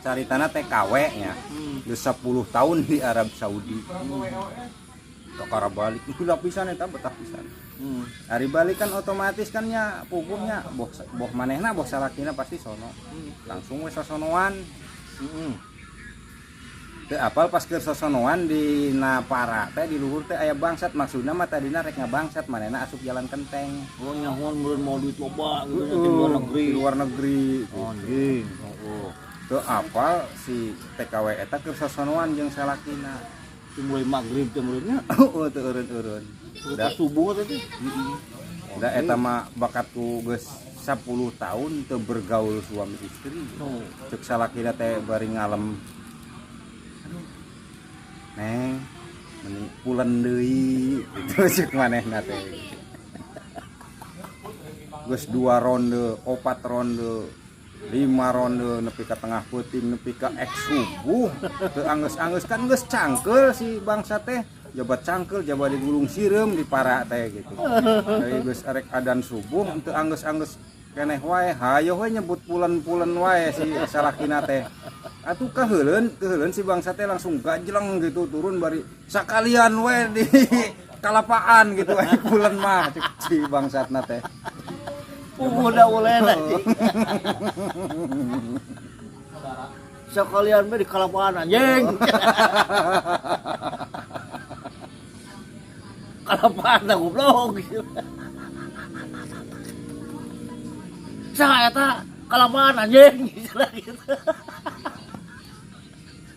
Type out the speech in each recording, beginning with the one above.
caritana TKW nya. Geus 10 tahun di Arab Saudi. Kakara balik udah pisan eta betah pisan. Ari balik kan otomatis kan nya puguhnya boh manehna boh salakina pasti sono. Langsung we sosonoan. Teu apal pas keur sosonoan di Napara teh di luhur teh aya bangsat maksudna mah tadina rek ngabangsat manehna asup jalan kenteng. Oh nyahoan meureun mau duit loba gitu di luar negeri. Di luar negeri. Oh anjing. Teu apal si TKW eta keur sosonoan jeung salakina. Mulai maghrib teh meureunnya. Oh teu eureun-eureun. Udah subuh teh. Da eta mah bakatku geus 10 tahun teu bergaul suami istri. Cek salakina teh bari ngalem. Neng, mending pulen deui gitu cek manehna teh. Geus 2 ronde, 4 ronde, 5 ronde nepi ka tengah peuting nepi ka eks subuh. Teu anggeus-anggeus kan geus cangkeul si bangsa teh. Jabat cangkeul, jabat di gulung sireum di para teh gitu. Dari geus arek adzan subuh teu anggeus-anggeus keneh wae, hayo we nyebut pulen-pulen wae si salakina teh. Atuh kaheuleun si bangsa teh langsung gajleng gitu turun bari sakalian we di kalapaan gitu aya pulen mah cek si bangsatna teh. Udah ulen anjing. Sakalian we di kalapaan anjing. Kalapaan dah goblok. Sa eta kalapaan anjing gitu.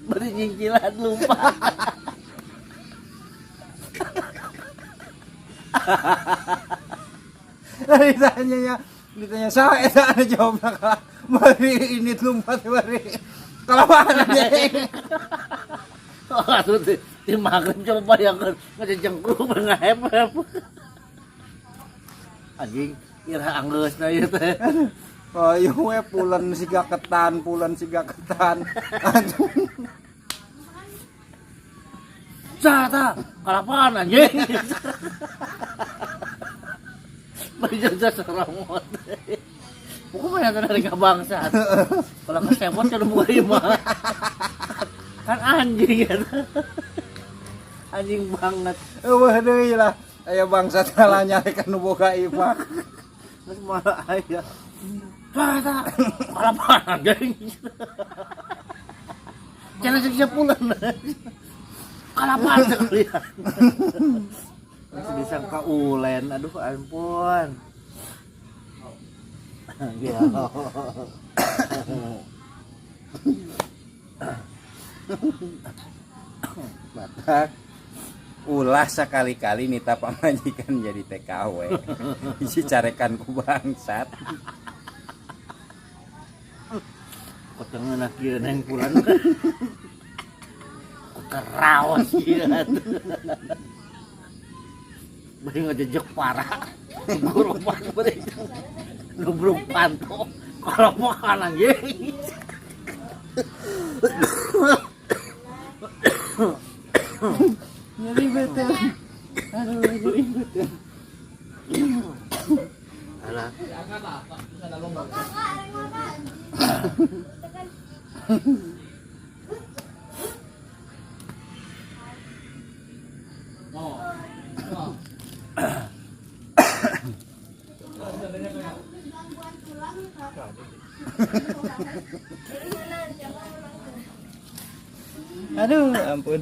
Beri cicilan lupa. Ditanya saya ada jawabnya kak. Bari ini lumpat bari kelamaan aja. Oh atuh di makan coba yang ngejengkru ngahep. Anjing kira anggeusna ieu teh. Oh iya we pulen siga ketan. Cata, kalapaan anjing. Berjasa seramot. Pokoknya ada dari bangsa. Kalau kesebot kan bukan imah. Kan anjing ya. Anjing banget. Wah deui lah. Aya bangsa tala nyarekan nu boga imah. Terus malah aya. Cata, kalapaan anjing. Jangan siksa pulang. Kalapaan sekalian. Masih disangka ulen, aduh ampun. Ya. Batak ulah sekali-kali nita pamajikan jadi TKW. Isi carekan ku bangsat. Potong anak kieu neng pulang. Kerawas ieu. Beuing ngejejek parah. Gurupan beuring. Nubruk panto. Kalapokan anjing. Nyeri betul. Aduh, nyeri betul. Alah. Aduh, ampun.